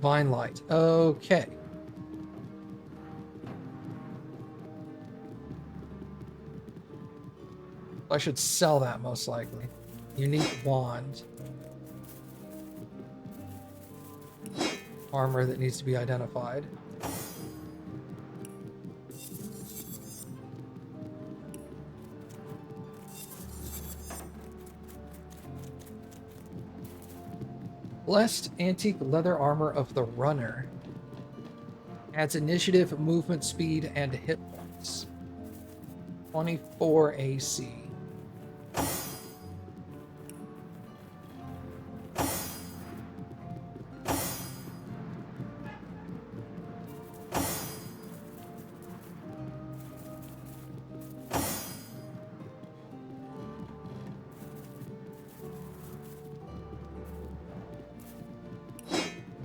Divine light. Okay. I should sell that most likely. Unique wand. Armor that needs to be identified. Blessed antique leather armor of the runner. Adds initiative, movement speed, and hit points. 24 AC.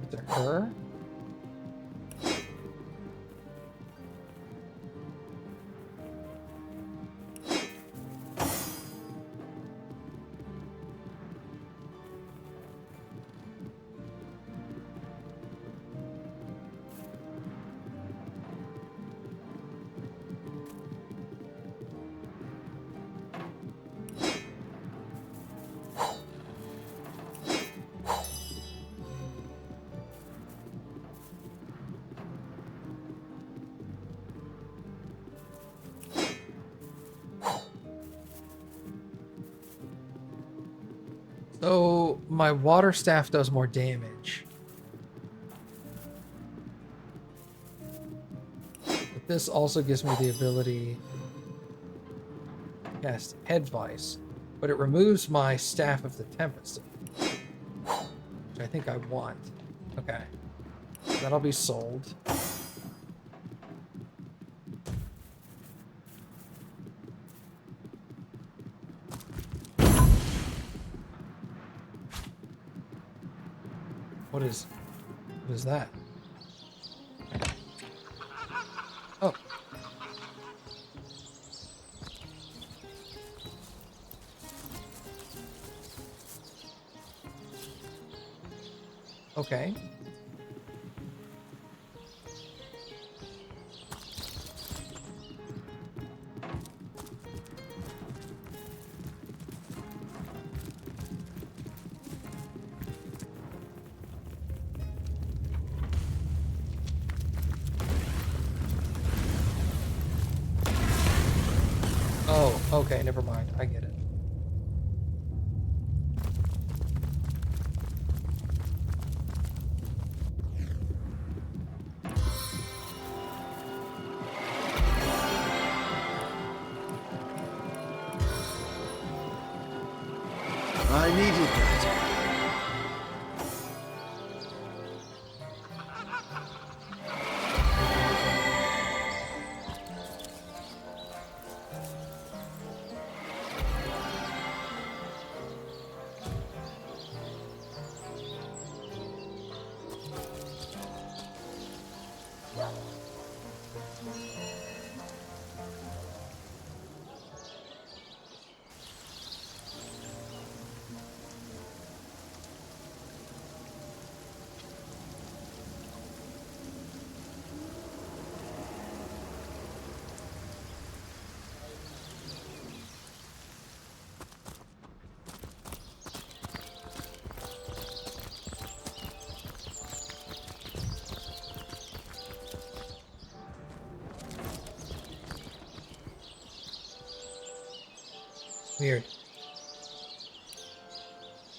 To her. So my water staff does more damage. But this also gives me the ability to cast Advice, but it removes my Staff of the Tempest, which I think I want. Okay. That'll be sold. What is that? Oh. Okay. Oh, okay, never mind. I get it. I needed that. Weird.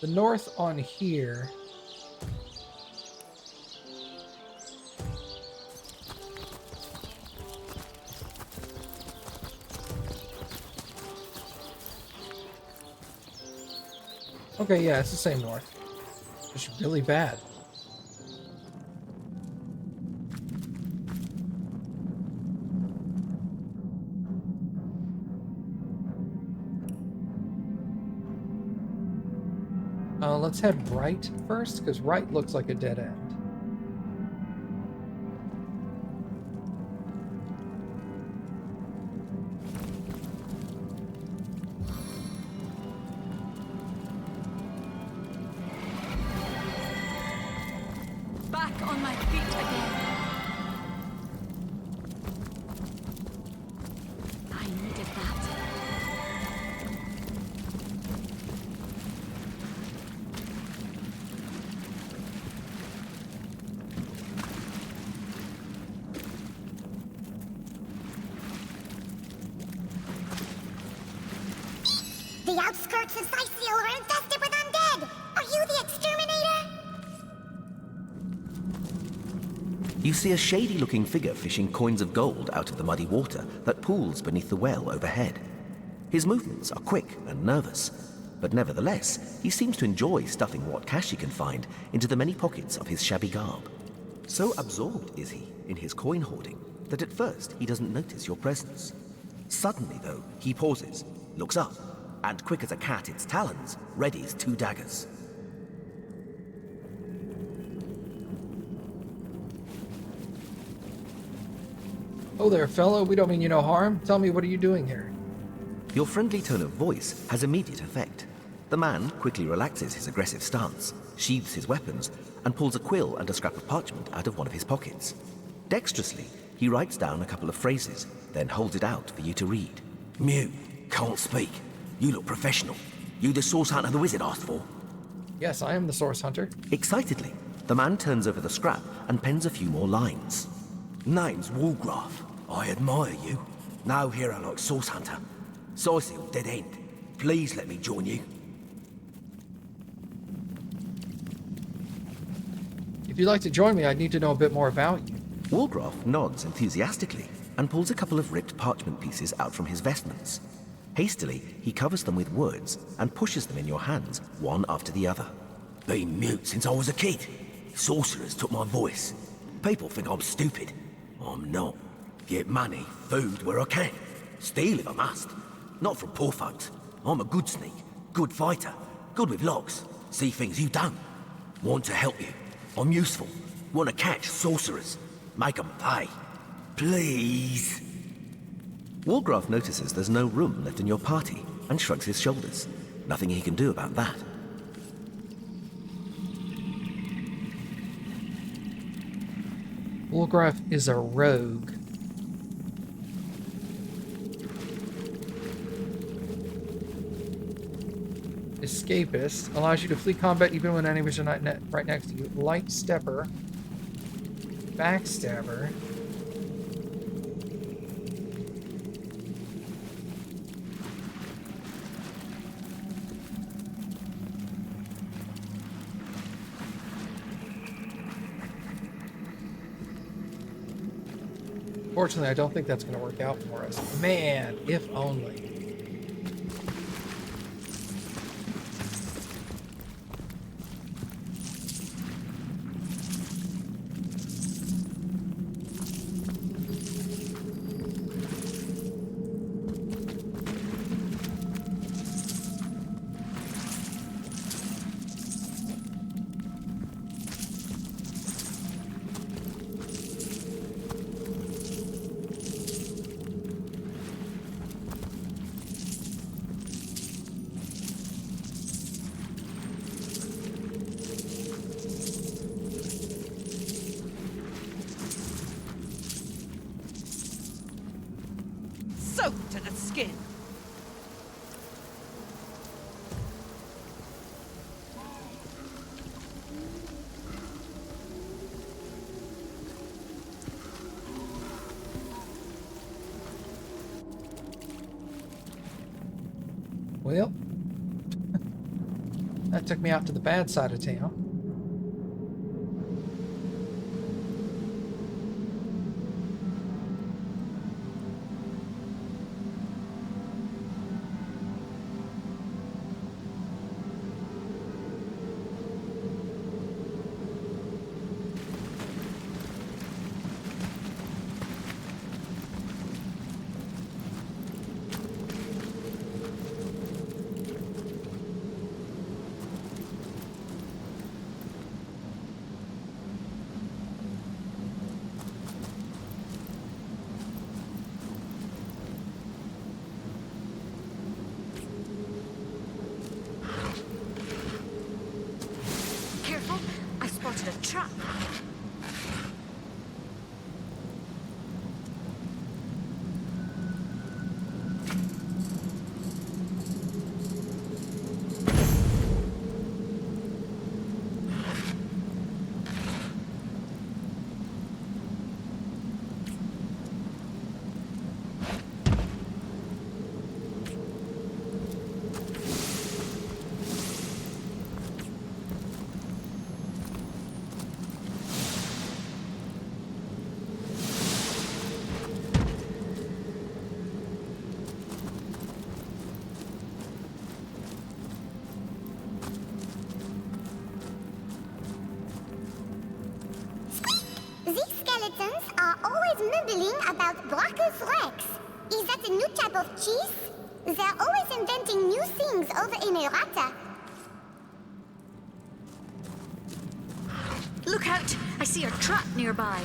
The north on here. Okay, yeah, it's the same north. It's really bad. Let's head right first, because right looks like a dead end. Back on on my feet again. I needed that. The outskirts of Syciel are infested with undead! Are you the exterminator? You see a shady-looking figure fishing coins of gold out of the muddy water that pools beneath the well overhead. His movements are quick and nervous, but nevertheless, he seems to enjoy stuffing what cash he can find into the many pockets of his shabby garb. So absorbed is he in his coin hoarding that at first he doesn't notice your presence. Suddenly, though, he pauses, looks up, and quick as a cat its talons, readies 2 daggers. Oh there, fellow. We don't mean you no harm. Tell me, what are you doing here? Your friendly tone of voice has immediate effect. The man quickly relaxes his aggressive stance, sheathes his weapons, and pulls a quill and a scrap of parchment out of one of his pockets. Dexterously, he writes down a couple of phrases, then holds it out for you to read. Mute, can't speak. You look professional. You the source hunter the wizard asked for? Yes, I am the source hunter. Excitedly, the man turns over the scrap and pens a few more lines. Name's Walgraf. I admire you. No hero like source hunter. Syciel, dead end. Please let me join you. If you'd like to join me, I'd need to know a bit more about you. Walgraf nods enthusiastically and pulls a couple of ripped parchment pieces out from his vestments. Hastily, he covers them with words and pushes them in your hands, one after the other. Been mute since I was a kid. Sorcerers took my voice. People think I'm stupid. I'm not. Get money, food where I can. Steal if I must. Not from poor folks. I'm a good sneak, good fighter, good with locks. See things you don't. Want to help you. I'm useful. Want to catch sorcerers. Make 'em pay. Please. Walgraf notices there's no room left in your party and shrugs his shoulders. Nothing he can do about that. Walgraf is a rogue. Escapist allows you to flee combat even when enemies are not right next to you. Light stepper. Backstabber. Fortunately, I don't think that's going to work out for us. Man, if only. Soaked to the skin. Well, that took me out to the bad side of town. Careful, I spotted a trap. are always mumbling about Brachus Rex. Is that a new type of cheese? They're always inventing new things over in Errata. Look out! I see a trap nearby.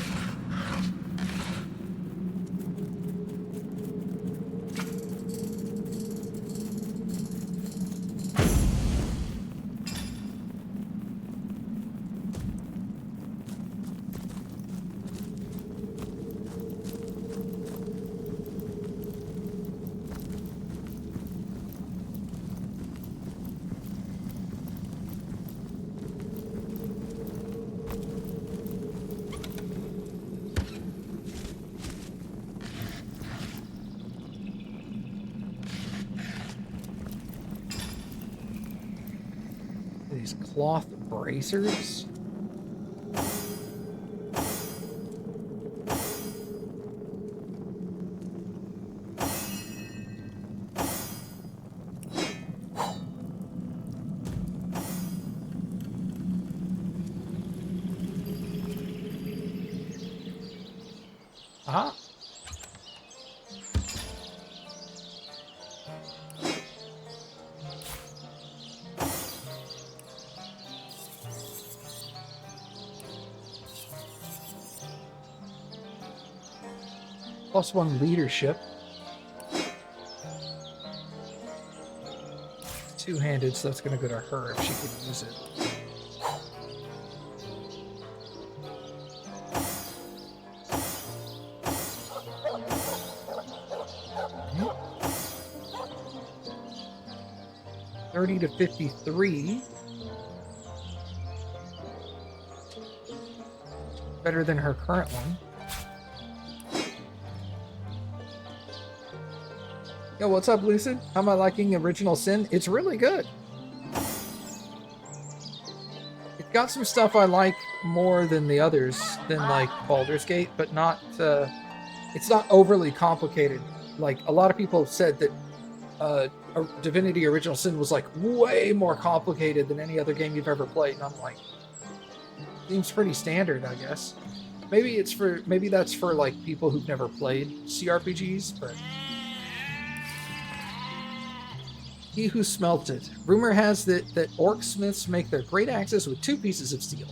These cloth bracers. Ah. +1 leadership. Two-handed, so that's going to go to her if she could use it. Okay. 30 to 53. Better than her current one. Yo, what's up, Lucid? How am I liking Original Sin? It's really good. It's got some stuff I like more than the others, than like Baldur's Gate, but not. It's not overly complicated. Like a lot of people have said that Divinity Original Sin was like way more complicated than any other game you've ever played, and I'm like, seems pretty standard, I guess. Maybe that's for like people who've never played CRPGs, but. He who smelt it. Rumor has that orc smiths make their great axes with 2 pieces of steel.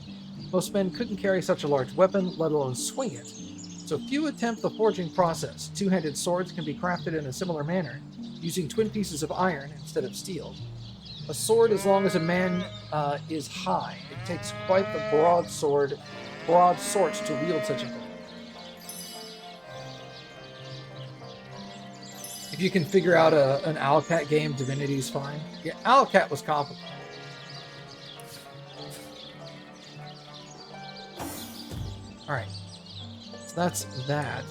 Most men couldn't carry such a large weapon, let alone swing it. So few attempt the forging process. Two-handed swords can be crafted in a similar manner, using twin pieces of iron instead of steel. A sword, as long as a man is high. It takes quite the broad sword to wield such a thing. If you can figure out an Owlcat game, Divinity's fine. Yeah, Owlcat was complicated. Alright. So that's that.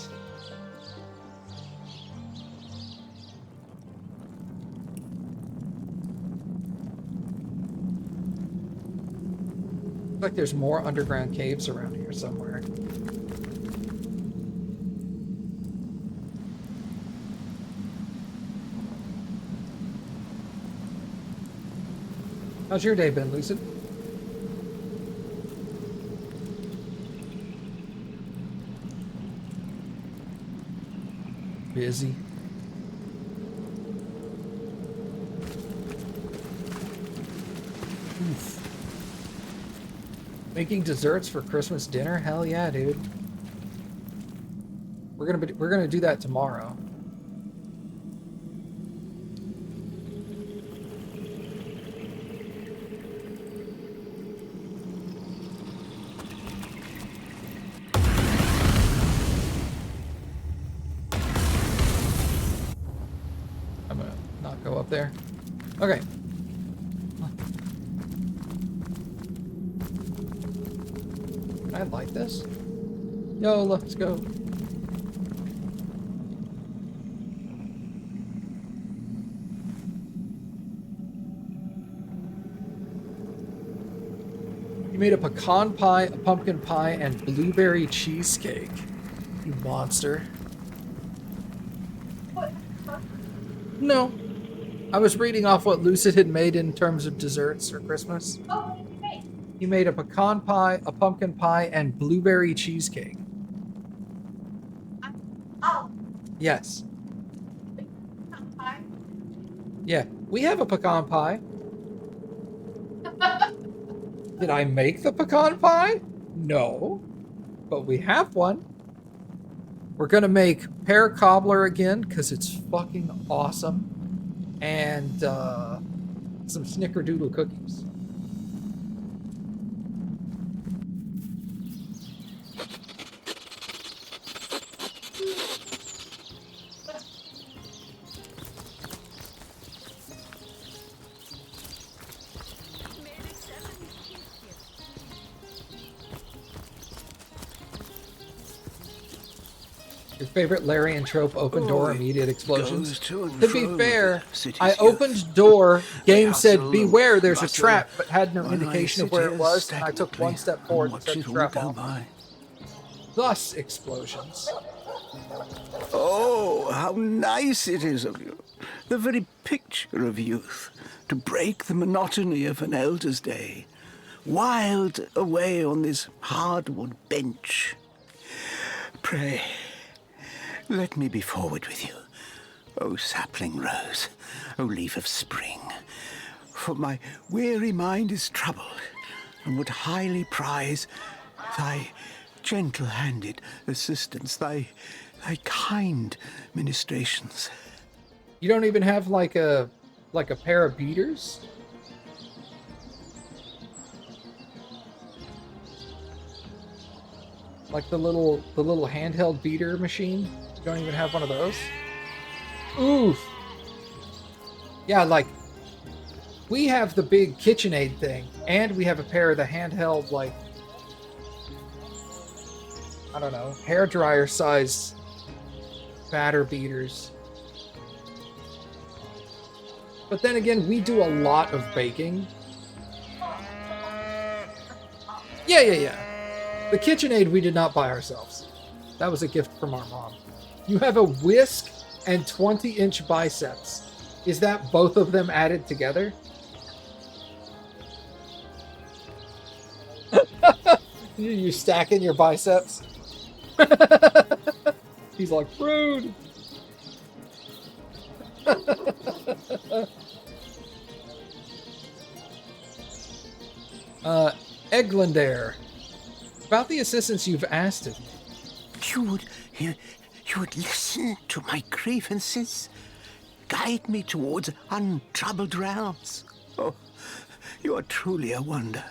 Looks like there's more underground caves around here somewhere. How's your day been, Lucid? Busy. Oof. Making desserts for Christmas dinner? Hell yeah, dude. We're gonna do that tomorrow. Go up there. Okay. Can I light this? Yo, let's go. You made a pecan pie, a pumpkin pie, and blueberry cheesecake. You monster. No. I was reading off what Lucid had made in terms of desserts for Christmas. Oh, great. He made a pecan pie, a pumpkin pie, and blueberry cheesecake. Yes. Yeah, we have a pecan pie. Did I make the pecan pie? No. But we have one. We're gonna make pear cobbler again, because it's fucking awesome. And some snickerdoodle cookies. Your favorite Larian trope, open door, immediate explosions. To be fair, I opened door, game said beware, there's a trap, but had no indication of where it was, and I took one step forward and set the trap off. Thus, explosions. Oh, how nice it is of you. The very picture of youth. To break the monotony of an elder's day. Wild away on this hardwood bench. Pray, let me be forward with you. O sapling rose, O leaf of spring. For my weary mind is troubled, and would highly prize thy gentle-handed assistance, thy kind ministrations. You don't even have like a pair of beaters? Like the little handheld beater machine? You don't even have one of those? Oof. Yeah, like we have the big KitchenAid thing, and we have a pair of the handheld, like, I don't know, hairdryer size batter beaters. But then again, we do a lot of baking. Yeah. The KitchenAid we did not buy ourselves. That was a gift from our mom. You have a whisk and 20-inch biceps. Is that both of them added together? You stacking your biceps? He's like, rude. Eglander, about the assistance you've asked of me. You would listen to my grievances, guide me towards untroubled realms. Oh, you are truly a wonder.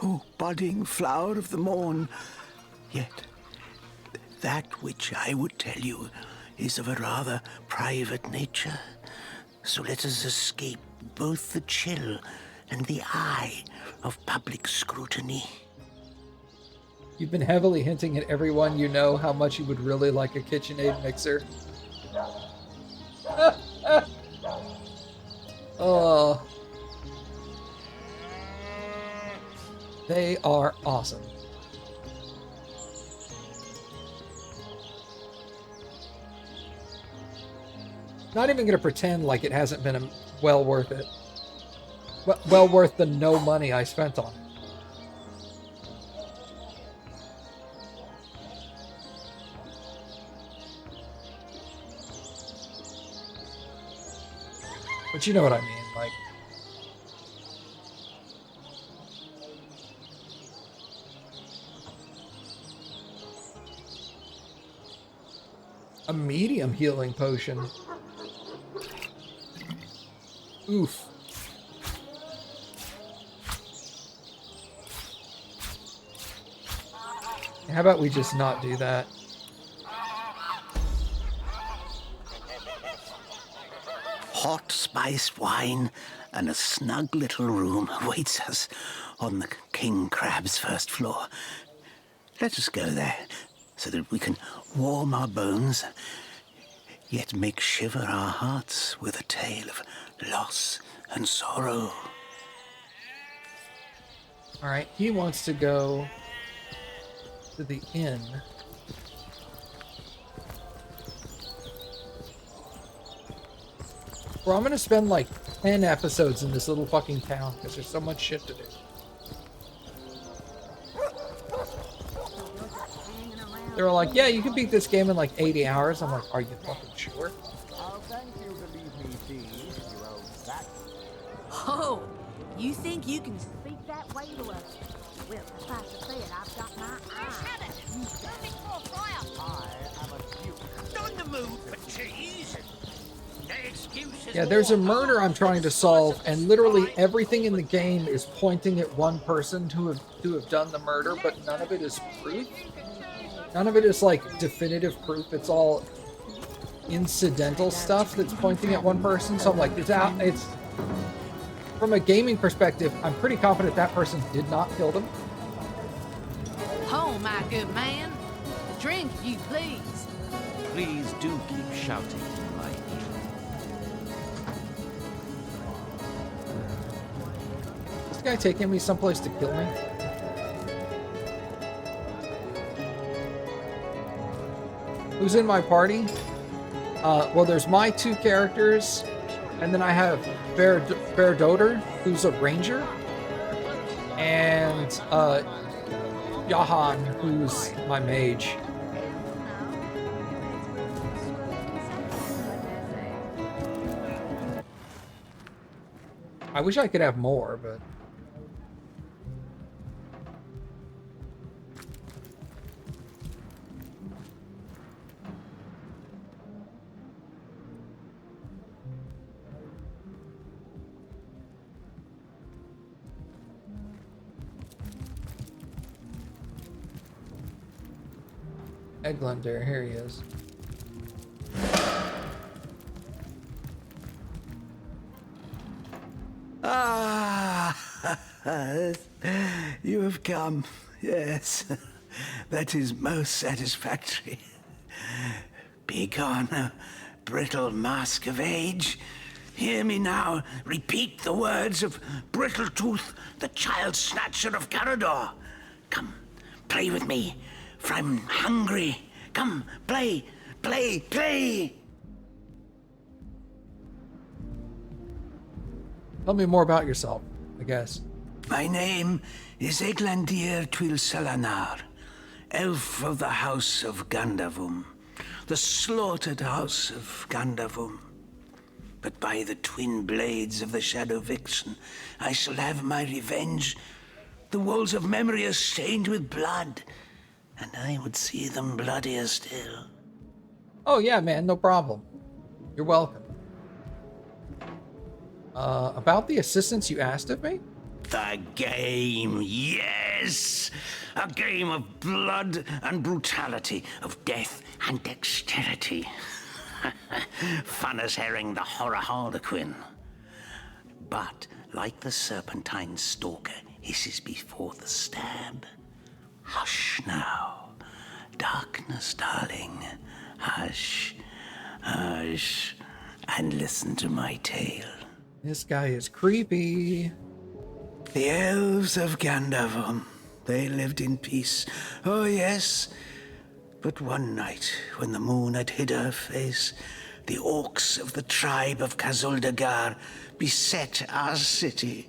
Oh, budding flower of the morn. Yet, that which I would tell you is of a rather private nature. So let us escape both the chill and the eye of public scrutiny. You've been heavily hinting at everyone you know how much you would really like a KitchenAid mixer. Oh. They are awesome. Not even gonna pretend like it hasn't been well worth it. Well worth the no money I spent on it. But you know what I mean, like... a medium healing potion. Oof. How about we just not do that? Hot spiced wine and a snug little room awaits us on the King Crab's first floor. Let us go there so that we can warm our bones, yet make shiver our hearts with a tale of loss and sorrow. All right, he wants to go to the inn. Bro, I'm gonna spend like 10 episodes in this little fucking town because there's so much shit to do. They were like, yeah, you can beat this game in like 80 hours. I'm like, are you fucking sure? I'll thank you to leave me be, you old sack. Oh, you think you can speak that way to us? Well, suffice to say it, I've got my eye. I am a duke. On the move for cheese. No excuses. Yeah, there's a murder I'm trying to solve, and literally everything in the game is pointing at one person to have done the murder, but none of it is proof. None of it is like definitive proof. It's all incidental stuff that's pointing at one person. So I'm like, it's from a gaming perspective, I'm pretty confident that person did not kill them. Oh, my good man. Drink, if you please. Please do keep shouting in my ear. This guy taking me someplace to kill me? Who's in my party? Well, there's my two characters, and then I have Bear Doder, who's a ranger, and Yahan, who's my mage. I wish I could have more, but... Eglander, here he is. Ah, you have come. Yes, that is most satisfactory. Begone, brittle mask of age. Hear me now repeat the words of Brittletooth, the child snatcher of Carador. Come, play with me, for I'm hungry. Come, play, play, play. Tell me more about yourself, I guess. My name is Eglandir Twilsalanar, elf of the House of Gandavum, the slaughtered House of Gandavum. But by the twin blades of the Shadow Vixen, I shall have my revenge. The walls of memory are stained with blood, and I would see them bloodier still. Oh yeah, man, no problem. You're welcome. About the assistance you asked of me? The game, yes! A game of blood and brutality, of death and dexterity. Fun as herring the horror harlequin. But, like the serpentine stalker hisses before the stab, hush now. Darkness, darling. Hush, hush, and listen to my tale. This guy is creepy. The elves of Gandavum, they lived in peace. Oh, yes. But one night, when the moon had hid her face, the orcs of the tribe of Kazuldagar beset our city.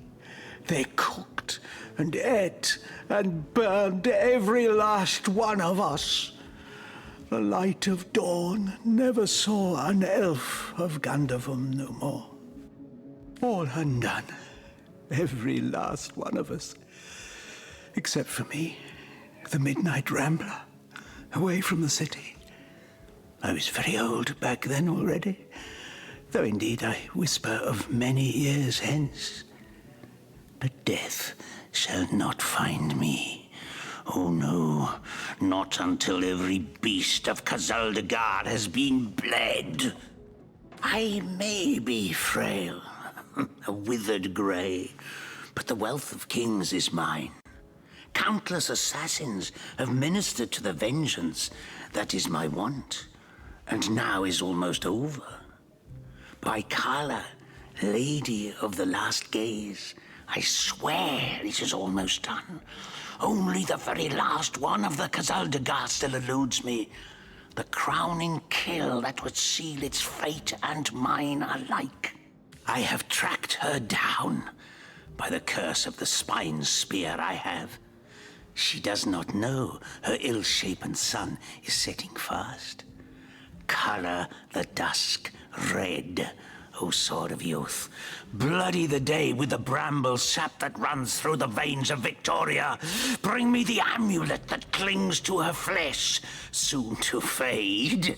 They cooked and ate and burned every last one of us. The light of dawn never saw an elf of Gandavum no more. All undone. Every last one of us. Except for me, the Midnight Rambler, away from the city. I was very old back then already, though indeed I whisper of many years hence. But death shall not find me. Oh no, not until every beast of Kazuldagar has been bled. I may be frail, a withered grey, but the wealth of kings is mine. Countless assassins have ministered to the vengeance that is my want, and now is almost over. By Kala, Lady of the Last Gaze, I swear it is almost done. Only the very last one of the Kazuldagar still eludes me. The crowning kill that would seal its fate and mine alike. I have tracked her down by the curse of the spine spear I have. She does not know her ill-shapen sun is setting fast. Color the dusk red, O sword of youth. Bloody the day with the bramble sap that runs through the veins of Victoria. Bring me the amulet that clings to her flesh, soon to fade.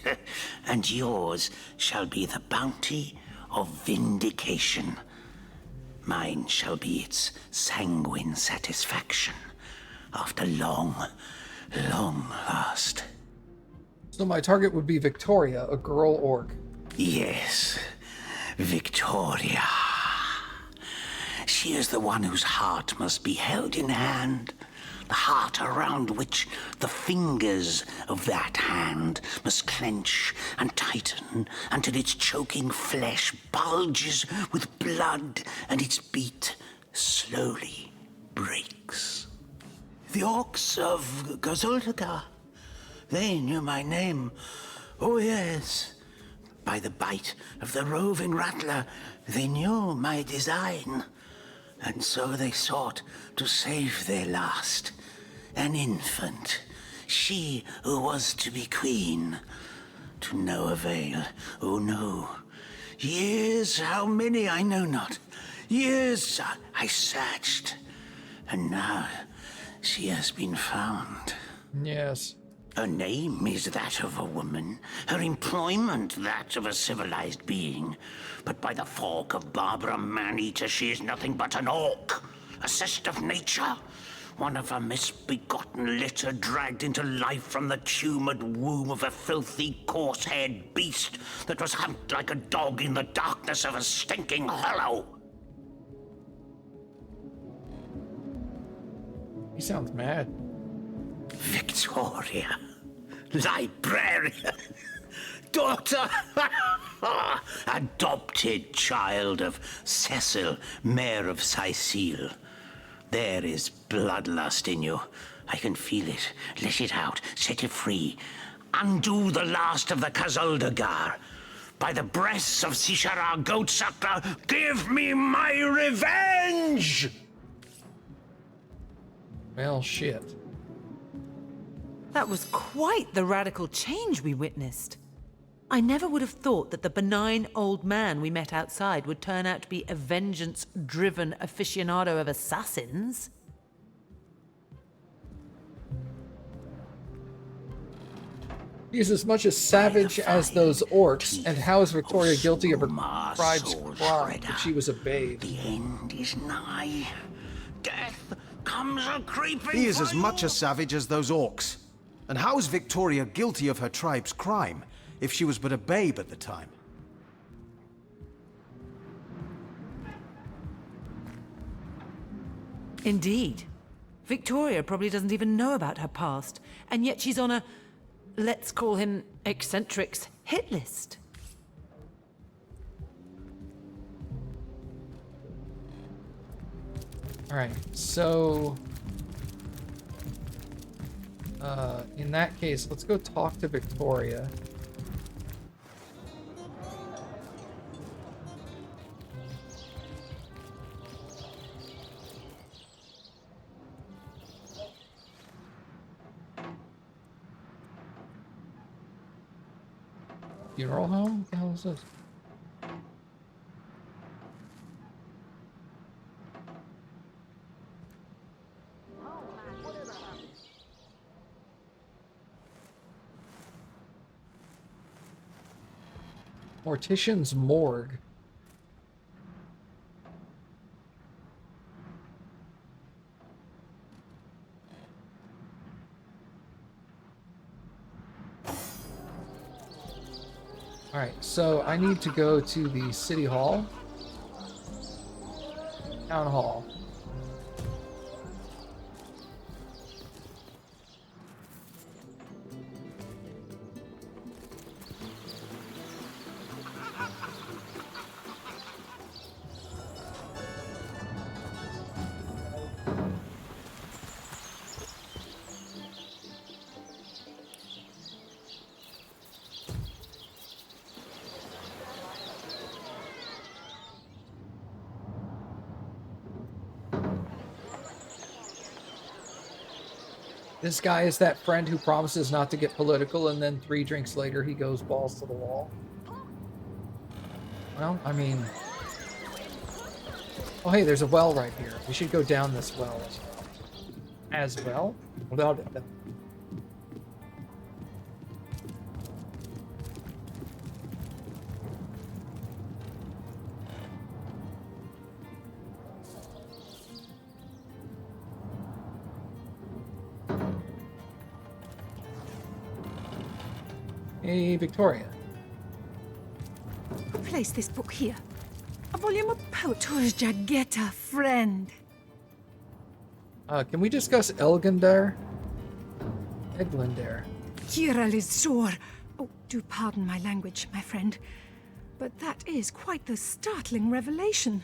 And yours shall be the bounty of vindication. Mine shall be its sanguine satisfaction after long, long last. So my target would be Victoria, a girl orc. Yes, Victoria. She is the one whose heart must be held in hand. The heart around which the fingers of that hand must clench and tighten until its choking flesh bulges with blood and its beat slowly breaks. The orcs of Gazuldagar, they knew my name. Oh yes. By the bite of the roving rattler, they knew my design. And so they sought to save their last, an infant, she who was to be queen. To no avail, oh no. Years, how many I know not. Years I searched, and now she has been found. Yes. Her name is that of a woman, her employment that of a civilized being. But by the fork of Barbara Maneater, she is nothing but an orc, a cyst of nature, one of a misbegotten litter dragged into life from the tumoured womb of a filthy, coarse-haired beast that was humped like a dog in the darkness of a stinking hollow. He sounds mad. Victoria, librarian, daughter, adopted child of Cecil, Mayor of Sicile. There is bloodlust in you. I can feel it. Let it out. Set it free. Undo the last of the Kazuldagar. By the breasts of Sishara Goatsucker, give me my revenge! Well, shit. That was quite the radical change we witnessed. I never would have thought that the benign old man we met outside would turn out to be a vengeance-driven aficionado of assassins. He's as much a savage as those orcs, and how is Victoria guilty of her tribe's crime that she was a babe? The end is nigh. Death comes a creeping. He is as much a savage as those orcs. And how is Victoria guilty of her tribe's crime, if she was but a babe at the time? Indeed. Victoria probably doesn't even know about her past, and yet she's on a, let's call him eccentrics, hit list. Alright, so... in that case, let's go talk to Victoria. Funeral home? What the hell is this? Mortician's morgue. Alright, so I need to go to the city hall. Town hall. This guy is that friend who promises not to get political, and then 3 drinks later he goes balls to the wall. Well, I mean... Oh, hey, there's a well right here. We should go down this well as well. Without it. Hey, Victoria. Place this book here. A volume of poetry, Jagetta, friend. Can we discuss Elgandar? Eglandar. Kiralizor. Oh, do pardon my language, my friend. But that is quite the startling revelation.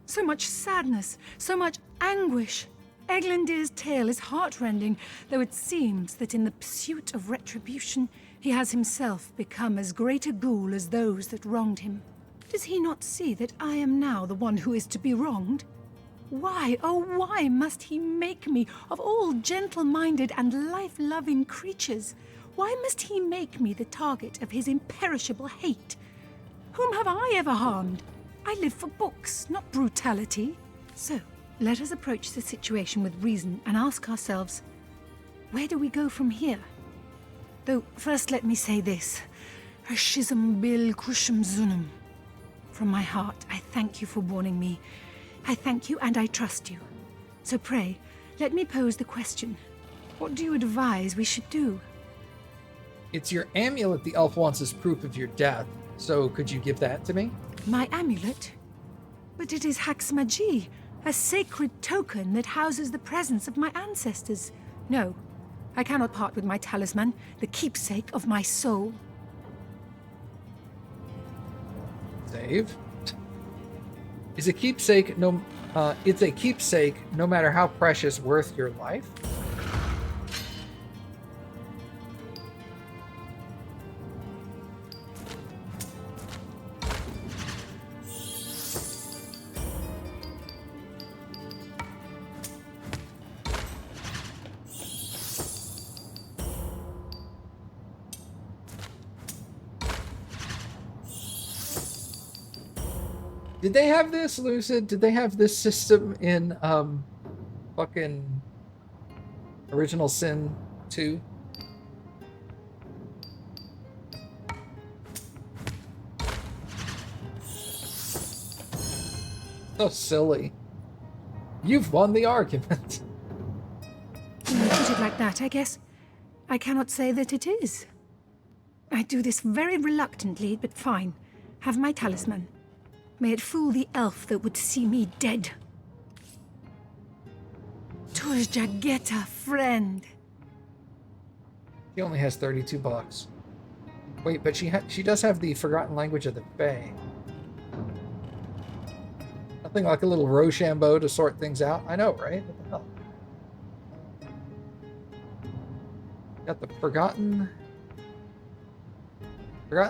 So much sadness, so much anguish. Eglandir's tale is heartrending, though it seems that in the pursuit of retribution, he has himself become as great a ghoul as those that wronged him. Does he not see that I am now the one who is to be wronged? Why, oh why must he make me, of all gentle-minded and life-loving creatures, why must he make me the target of his imperishable hate? Whom have I ever harmed? I live for books, not brutality. So, let us approach the situation with reason and ask ourselves, where do we go from here? Though, first let me say this. Ashizam bil kushum zunum. From my heart, I thank you for warning me. I thank you and I trust you. So pray, let me pose the question. What do you advise we should do? It's your amulet the elf wants as proof of your death, so could you give that to me? My amulet? But it is AwesomeMattG, a sacred token that houses the presence of my ancestors. No, I cannot part with my talisman, the keepsake of my soul. Save. Is a keepsake it's a keepsake no matter how precious worth your life? Did they have this, Lucid? Did they have this system in fucking Original Sin 2? So silly. You've won the argument. When you put it like that, I guess I cannot say that it is. I do this very reluctantly, but fine. Have my talisman. May it fool the elf that would see me dead. Jagetta, friend. She only has 32 bucks. Wait, but she does have the Forgotten Language of the Fae. Nothing like a little Rochambeau to sort things out. I know, right? What the hell? Got the Forgotten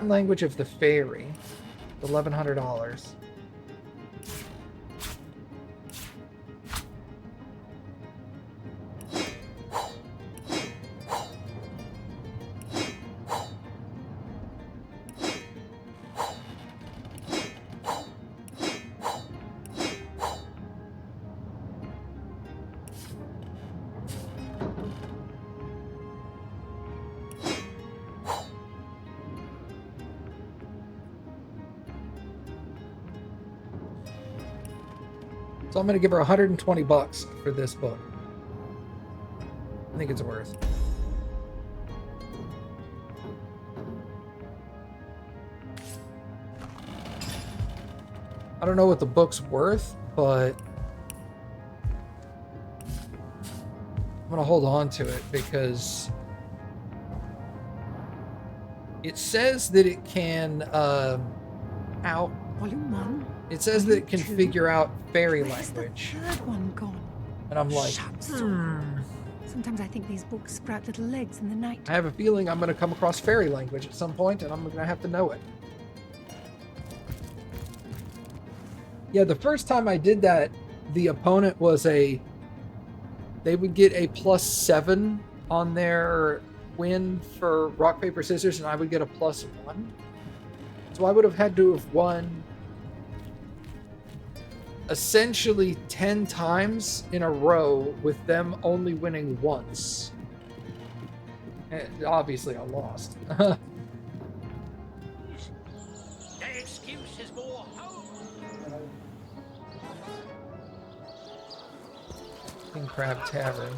Language of the Fairy. $1,100. So I'm going to give her 120 bucks for this book. I think it's worth. I don't know what the book's worth, but I'm going to hold on to it because it says that it can Volume 1. It says that it can figure out fairy Where's language. the third one gone? And I'm like, Sometimes I think these books sprout little legs in the night. I have a feeling I'm going to come across fairy language at some point, and I'm going to have to know it. Yeah, the first time I did that, the opponent was they would get a +7 on their win for rock, paper, scissors, and I would get a +1. So I would have had to have won essentially 10 times in a row with them only winning once. And obviously I lost. The excuse is more home. King Crab Tavern.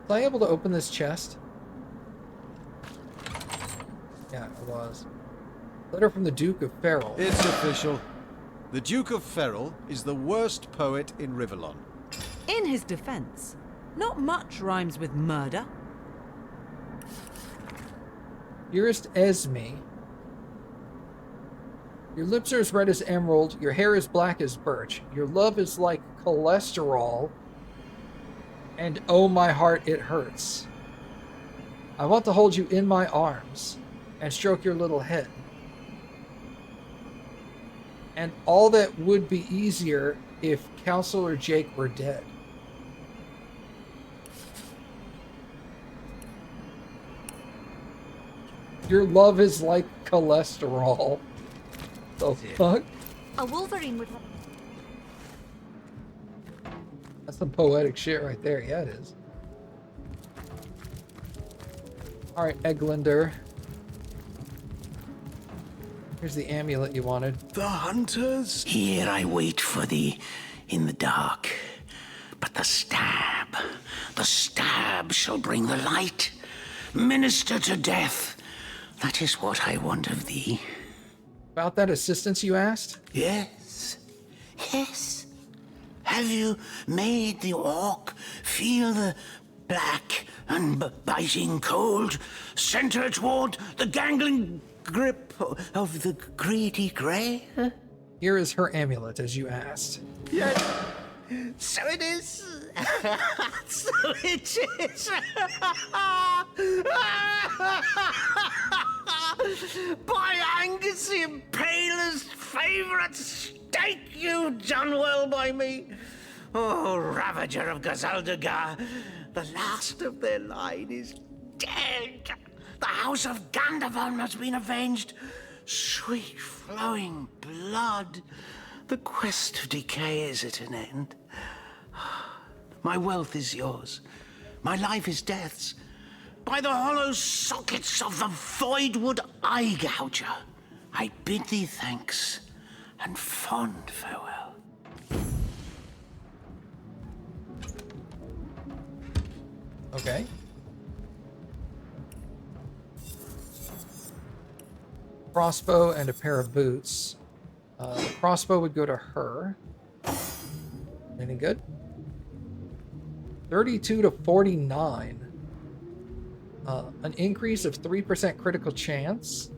Was I able to open this chest? Yeah, it was. Letter from the Duke of Ferrol. It's official. The Duke of Ferrol is the worst poet in Rivellon. In his defense, not much rhymes with murder. Dearest Esme, your lips are as red as emerald, your hair is black as birch, your love is like cholesterol, and oh my heart, it hurts. I want to hold you in my arms and stroke your little head. And all that would be easier if Counselor Jake were dead. Your love is like cholesterol. The fuck? A wolverine would. That's some poetic shit right there. Yeah, it is. Alright, Eglander. Here's the amulet you wanted. The hunters? Here I wait for thee in the dark. But the stab shall bring the light. Minister to death. That is what I want of thee. About that assistance you asked? Yes. Yes. Have you made the orc feel the black and biting cold center toward the gangling grip of the greedy grey? Here is her amulet, as you asked. Yes. So it is. So it is. By Angus, the Impaler's favourite steak, you've done well by me. Oh, Ravager of Gazaldagar, the last of their line is dead. The House of Gandavon has been avenged. Sweet flowing blood. The quest of decay is at an end. My wealth is yours. My life is death's. By the hollow sockets of the Voidwood Eye Gouger, I bid thee thanks and fond farewell. Okay. Crossbow and a pair of boots. The crossbow would go to her. Any good? 32 to 49. An increase of 3% critical chance.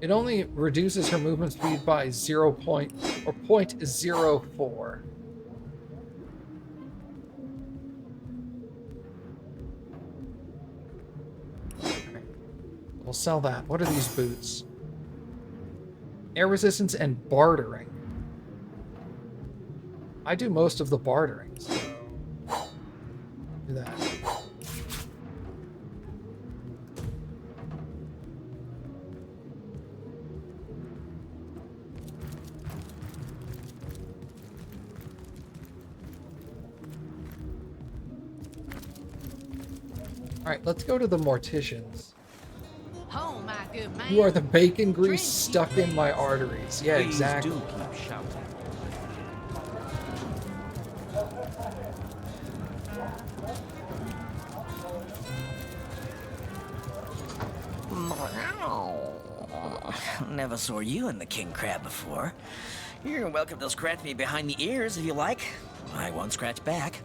It only reduces her movement speed by 0.04. Okay. We'll sell that. What are these boots? Air resistance and bartering. I do most of the bartering, so do that. Alright, let's go to the morticians. Oh, my good man. You are the bacon grease stuck in my arteries. Yeah, Please exactly. do keep shouting. Never saw you in the king crab before. You're welcome to scratch me behind the ears if you like. I won't scratch back.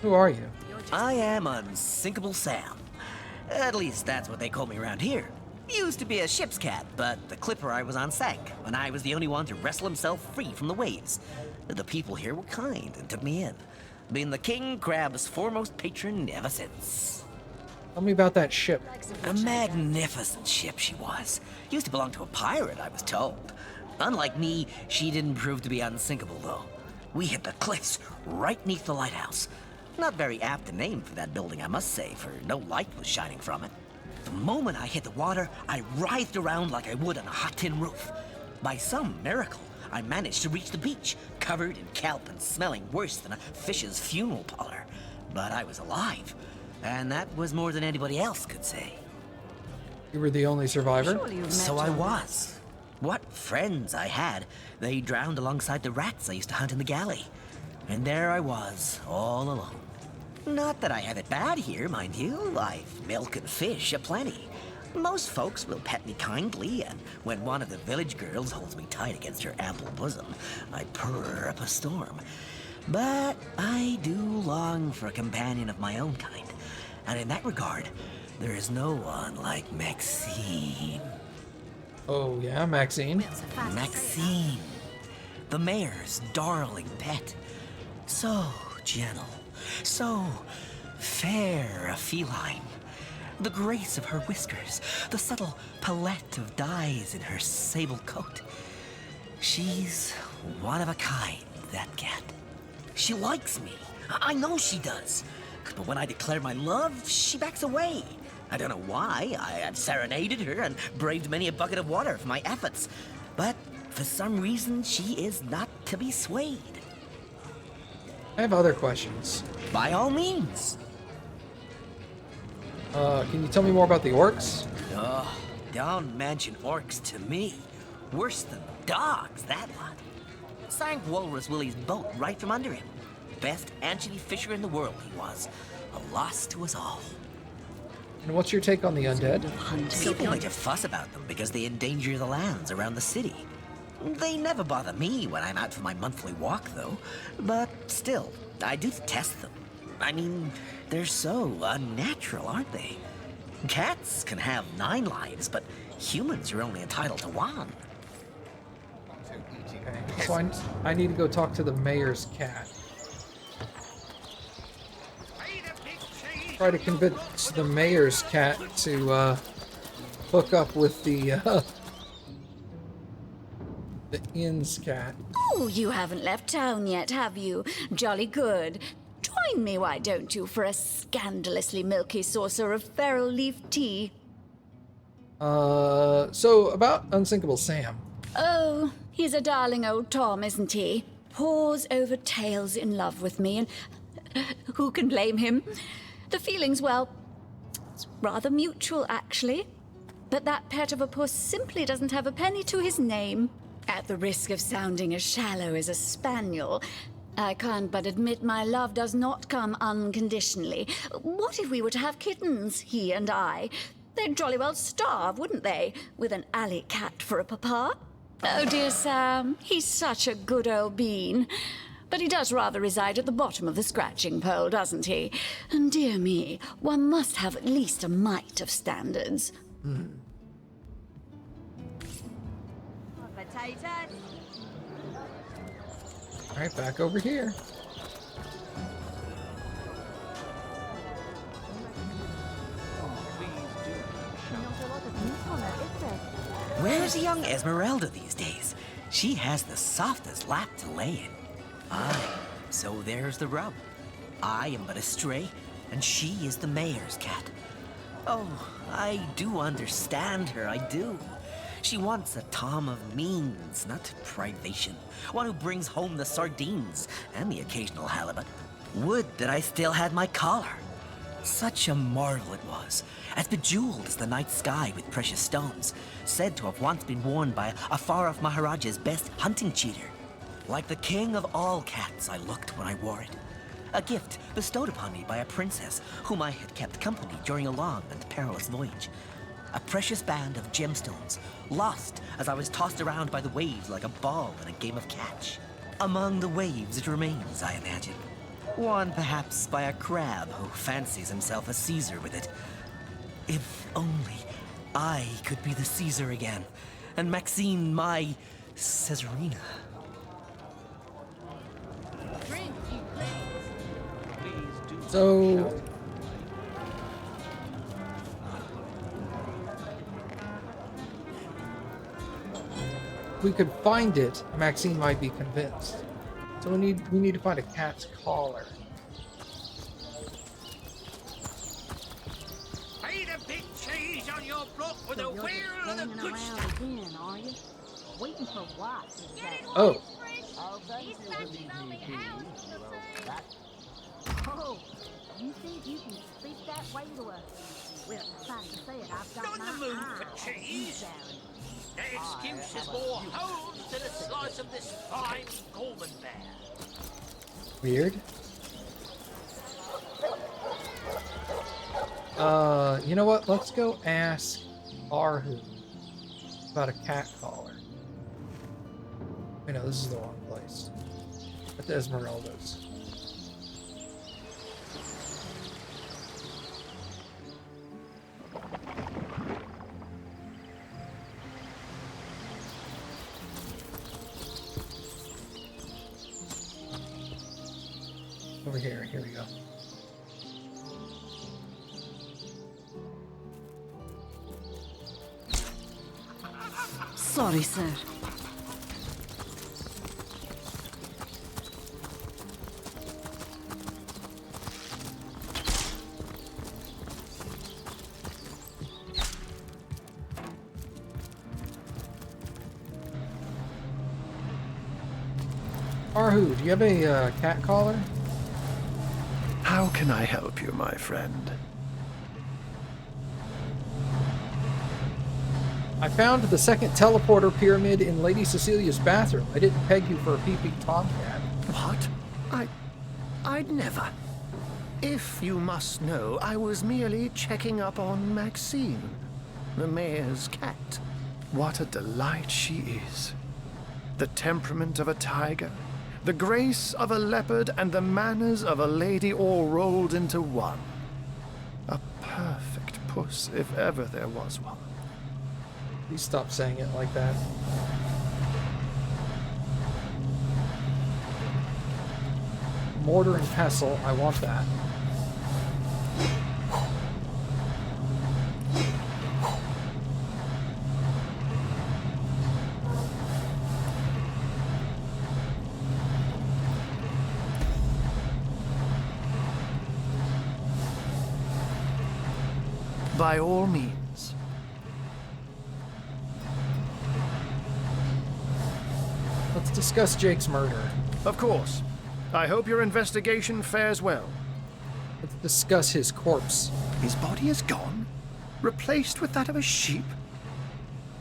Who are you? I am Unsinkable Sam. At least that's what they call me around here. Used to be a ship's cat, but the clipper I was on sank, and I was the only one to wrestle himself free from the waves. The people here were kind and took me in, being the king crab's foremost patron ever since. Tell me about that ship. A magnificent ship she was. Used to belong to a pirate, I was told. Unlike me, she didn't prove to be unsinkable, though. We hit the cliffs right neath the lighthouse. Not very apt a name for that building, I must say, for no light was shining from it. The moment I hit the water, I writhed around like I would on a hot tin roof. By some miracle, I managed to reach the beach, covered in kelp and smelling worse than a fish's funeral parlor. But I was alive, and that was more than anybody else could say. You were the only survivor? So I was. What friends I had. They drowned alongside the rats I used to hunt in the galley. And there I was, all alone. Not that I have it bad here, mind you. I've milk and fish aplenty. Most folks will pet me kindly, and when one of the village girls holds me tight against her ample bosom, I purr up a storm. But I do long for a companion of my own kind. And in that regard, there is no one like Maxine. Oh, yeah, Maxine. Maxine, the mayor's darling pet. So gentle, so fair a feline. The grace of her whiskers, the subtle palette of dyes in her sable coat. She's one of a kind, that cat. She likes me. I know she does. But when I declare my love, she backs away. I don't know why. I have serenaded her and braved many a bucket of water for my efforts. But for some reason, she is not to be swayed. I have other questions. By all means. Can you tell me more about the orcs? Oh, don't mention orcs to me. Worse than dogs, that lot. Sank Walrus Willie's boat right from under him. Best anchovy fisher in the world he was. A loss to us all. And what's your take on the undead? People like to fuss about them because they endanger the lands around the city. They never bother me when I'm out for my monthly walk, though. But still, I do detest them. I mean, they're so unnatural, aren't they? Cats can have 9 lives, but humans are only entitled to 1. Okay, so I need to go talk to the mayor's cat. Try to convince the mayor's cat to hook up with the inn's cat. Oh, you haven't left town yet, have you? Jolly good. Join me, why don't you, for a scandalously milky saucer of feral leaf tea? So about Unsinkable Sam. Oh, he's a darling old Tom, isn't he? Paws over tails in love with me, and who can blame him? The feeling's, well, it's rather mutual, actually. But that pet of a puss simply doesn't have a penny to his name. At the risk of sounding as shallow as a spaniel, I can't but admit my love does not come unconditionally. What if we were to have kittens, he and I? They'd jolly well starve, wouldn't they, with an alley cat for a papa? Oh, dear Sam, he's such a good old bean. But he does rather reside at the bottom of the scratching pole, doesn't he? And dear me, one must have at least a mite of standards. Potatoes. All right, back over here. Where's young Esmeralda these days? She has the softest lap to lay in. Aye, so there's the rub. I am but a stray, and she is the mayor's cat. Oh, I do understand her, I do. She wants a Tom of means, not privation. One who brings home the sardines and the occasional halibut. Would that I still had my collar. Such a marvel it was, as bejeweled as the night sky with precious stones, said to have once been worn by a far-off Maharaja's best hunting cheater. Like the king of all cats, I looked when I wore it. A gift bestowed upon me by a princess whom I had kept company during a long and perilous voyage. A precious band of gemstones, lost as I was tossed around by the waves like a ball in a game of catch. Among the waves it remains, I imagine. Worn perhaps by a crab who fancies himself a Caesar with it. If only I could be the Caesar again, and Maxine my Caesarina. So we could find it, Maxine might be convinced. So we need to find a cat's collar. Paid a big cheese on your block with a wheel of the good stuff. Again, are you? Waiting for what? Oh. Oh, you think you can speak that way to a... Well, sorry to say it, I've got Not in my the mood eye for on cheese. you, That excuse is more holes than a slice of this fine Gorman bear. Weird. You know what? Let's go ask Arhu about a cat collar. Wait, no, this is the wrong place. At the Esmeralda's. Over here we go. Sorry, sir. Arhu, do you have a cat collar? How can I help you, my friend? I found the second teleporter pyramid in Lady Cecilia's bathroom. I didn't peg you for a peeping tomcat. What? I'd never. If you must know, I was merely checking up on Maxine, the mayor's cat. What a delight she is. The temperament of a tiger, the grace of a leopard, and the manners of a lady all rolled into one. A perfect puss, if ever there was one. Please stop saying it like that. Mortar and pestle, I want that. By all means. Let's discuss Jake's murder. Of course. I hope your investigation fares well. Let's discuss his corpse. His body is gone? Replaced with that of a sheep?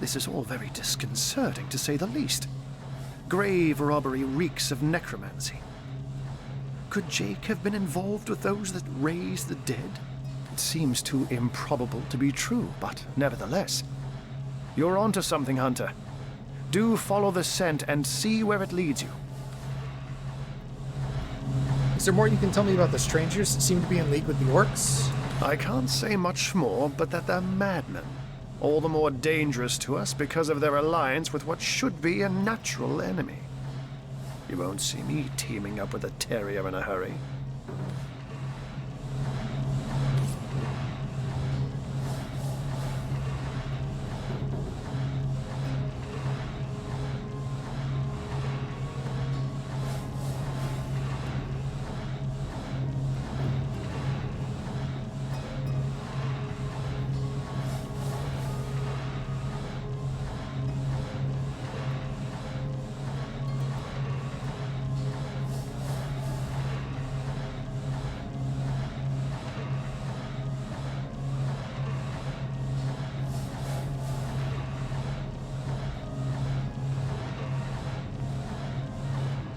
This is all very disconcerting, to say the least. Grave robbery reeks of necromancy. Could Jake have been involved with those that raise the dead? It seems too improbable to be true, but nevertheless. You're onto something, Hunter. Do follow the scent and see where it leads you. Is there more you can tell me about the strangers that seem to be in league with the orcs? I can't say much more, but that they're madmen. All the more dangerous to us because of their alliance with what should be a natural enemy. You won't see me teaming up with a terrier in a hurry.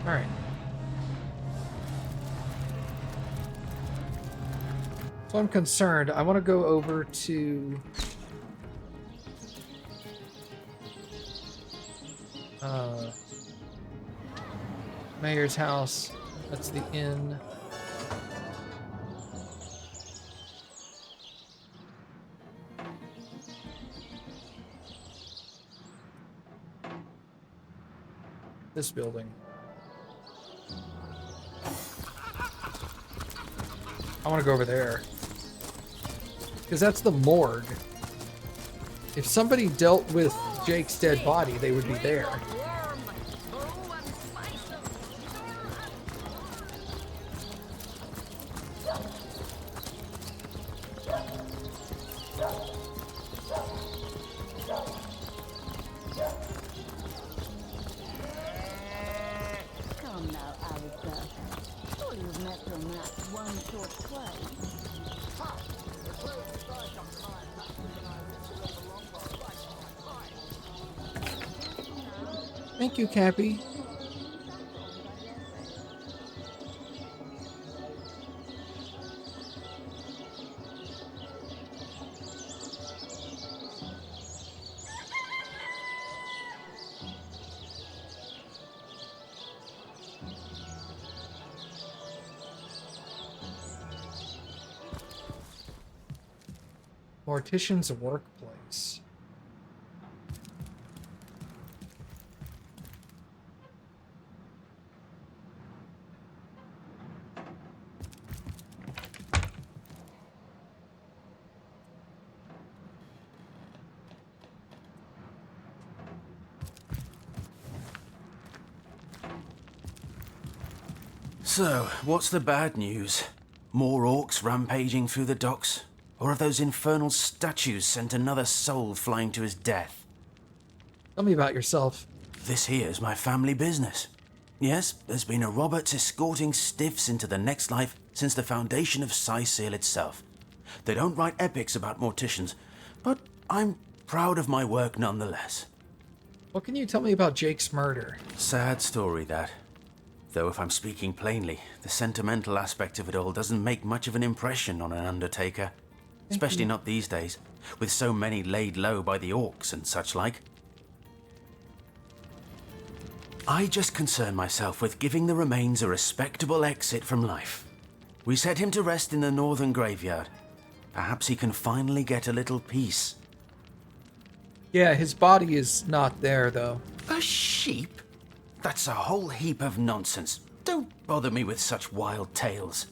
Alright. So I'm concerned. I want to go over to... Mayor's house. That's the inn. This building. I want to go over there. Because that's the morgue. If somebody dealt with Jake's dead body, they would be there. Come now, Alistair. Sure you've met your match one short play. Thank you, Cappy. Mortician's workplace. So, what's the bad news? More orcs rampaging through the docks? Or have those infernal statues sent another soul flying to his death? Tell me about yourself. This here's my family business. Yes, there's been a Roberts escorting stiffs into the next life since the foundation of Seal itself. They don't write epics about morticians, but I'm proud of my work nonetheless. What can you tell me about Jake's murder? Sad story, that. Though if I'm speaking plainly, the sentimental aspect of it all doesn't make much of an impression on an undertaker. Especially not these days, with so many laid low by the orcs and such like. I just concern myself with giving the remains a respectable exit from life. We set him to rest in the northern graveyard. Perhaps he can finally get a little peace. Yeah, his body is not there, though. A sheep? That's a whole heap of nonsense. Don't bother me with such wild tales.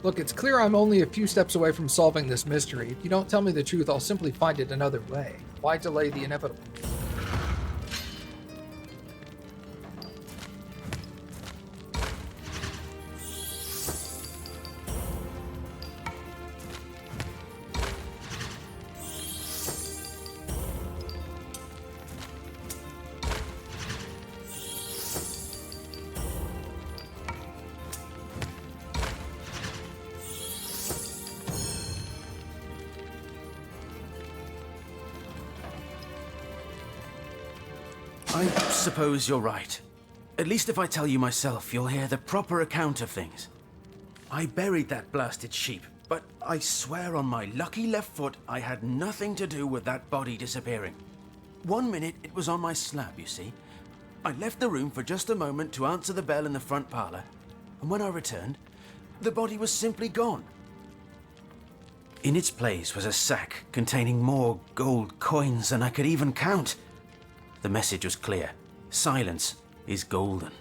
Look, it's clear I'm only a few steps away from solving this mystery. If you don't tell me the truth, I'll simply find it another way. Why delay the inevitable? I suppose you're right. At least if I tell you myself, you'll hear the proper account of things. I buried that blasted sheep, but I swear on my lucky left foot I had nothing to do with that body disappearing. 1 minute it was on my slab, you see. I left the room for just a moment to answer the bell in the front parlor, and when I returned, the body was simply gone. In its place was a sack containing more gold coins than I could even count. The message was clear. Silence is golden.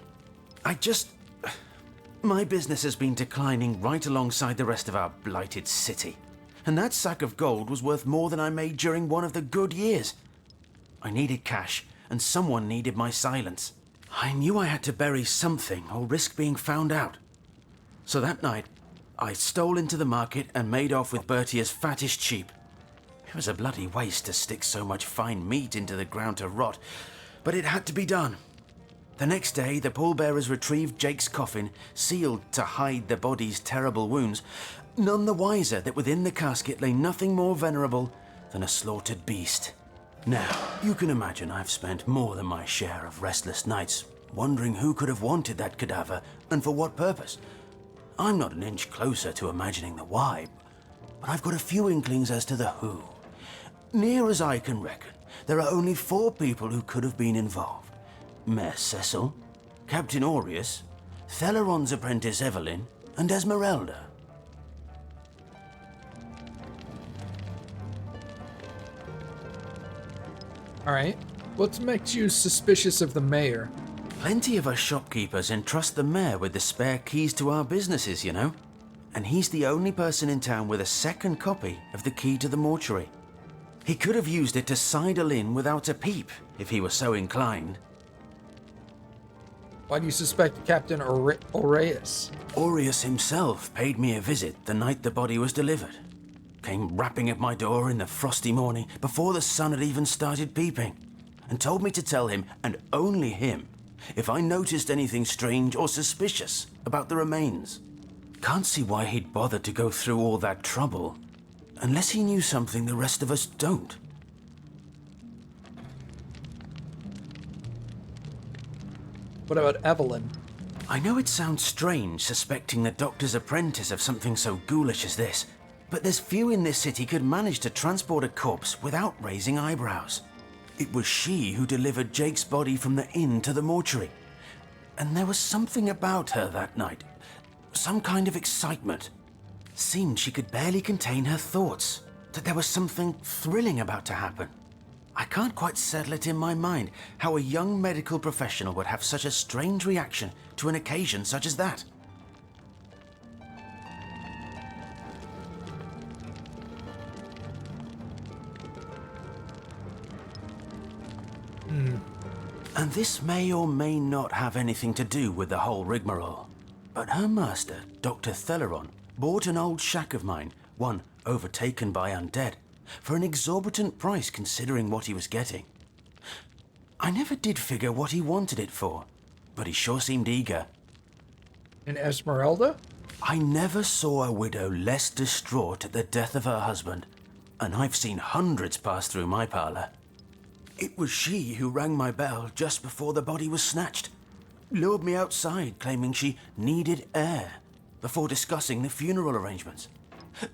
My business has been declining right alongside the rest of our blighted city. And that sack of gold was worth more than I made during one of the good years. I needed cash, and someone needed my silence. I knew I had to bury something or risk being found out. So that night, I stole into the market and made off with Bertia's fattest sheep. It was a bloody waste to stick so much fine meat into the ground to rot, but it had to be done. The next day, the pallbearers retrieved Jake's coffin, sealed to hide the body's terrible wounds, none the wiser that within the casket lay nothing more venerable than a slaughtered beast. Now, you can imagine I've spent more than my share of restless nights wondering who could have wanted that cadaver and for what purpose. I'm not an inch closer to imagining the why, but I've got a few inklings as to the who. Near as I can reckon, there are only 4 people who could have been involved. Mayor Cecil, Captain Aureus, Theleron's apprentice Evelyn, and Esmeralda. Alright. What makes you suspicious of the mayor? Plenty of us shopkeepers entrust the mayor with the spare keys to our businesses, you know. And he's the only person in town with a second copy of the key to the mortuary. He could have used it to sidle in without a peep, if he were so inclined. Why do you suspect Captain Aureus? Aureus himself paid me a visit the night the body was delivered. Came rapping at my door in the frosty morning before the sun had even started peeping, and told me to tell him, and only him, if I noticed anything strange or suspicious about the remains. Can't see why he'd bothered to go through all that trouble, unless he knew something the rest of us don't. What about Evelyn? I know it sounds strange suspecting the doctor's apprentice of something so ghoulish as this, but there's few in this city could manage to transport a corpse without raising eyebrows. It was she who delivered Jake's body from the inn to the mortuary. And there was something about her that night. Some kind of excitement. Seemed she could barely contain her thoughts. That there was something thrilling about to happen. I can't quite settle it in my mind how a young medical professional would have such a strange reaction to an occasion such as that. And this may or may not have anything to do with the whole rigmarole. But her master, Dr. Theleron, bought an old shack of mine, one overtaken by undead, for an exorbitant price considering what he was getting. I never did figure what he wanted it for, but he sure seemed eager. And Esmeralda? I never saw a widow less distraught at the death of her husband, and I've seen hundreds pass through my parlor. It was she who rang my bell just before the body was snatched, lured me outside claiming she needed air, before discussing the funeral arrangements.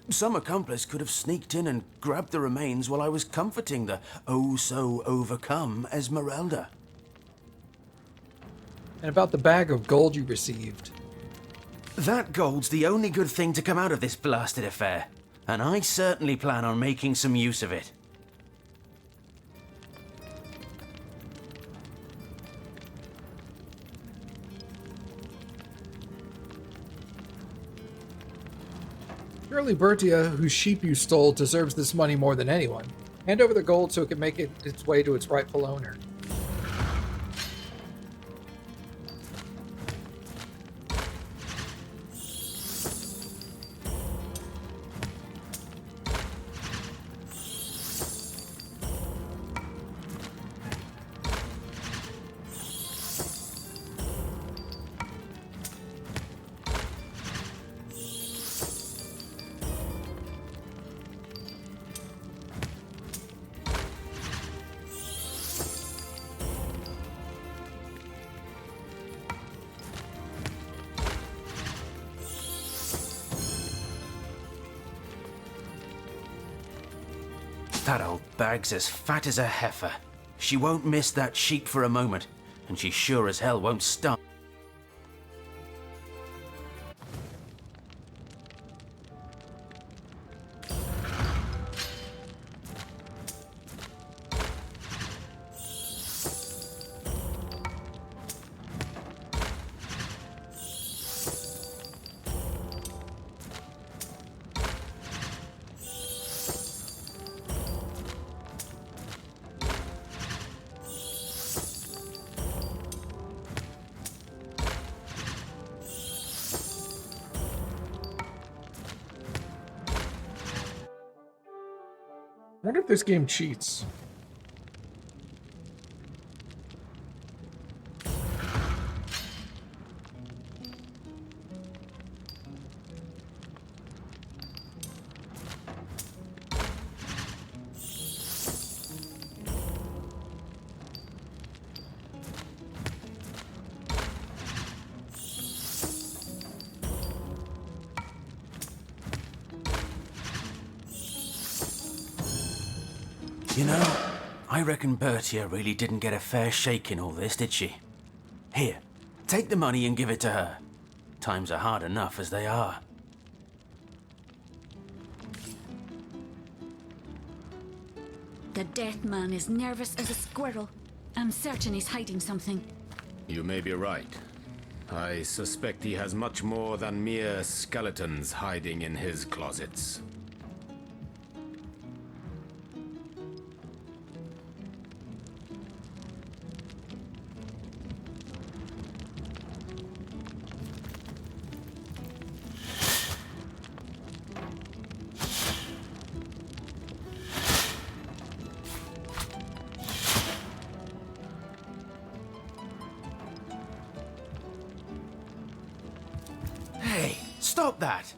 Some accomplice could have sneaked in and grabbed the remains while I was comforting the oh-so-overcome Esmeralda. And about the bag of gold you received? That gold's the only good thing to come out of this blasted affair, and I certainly plan on making some use of it. Surely Bertia, whose sheep you stole, deserves this money more than anyone. Hand over the gold so it can make its way to its rightful owner. That old bag's as fat as a heifer. She won't miss that sheep for a moment, and she sure as hell won't stop. I wonder if this game cheats. You know, I reckon Bertia really didn't get a fair shake in all this, did she? Here, take the money and give it to her. Times are hard enough as they are. The death man is nervous as a squirrel. I'm certain he's hiding something. You may be right. I suspect he has much more than mere skeletons hiding in his closets. Hey, stop that!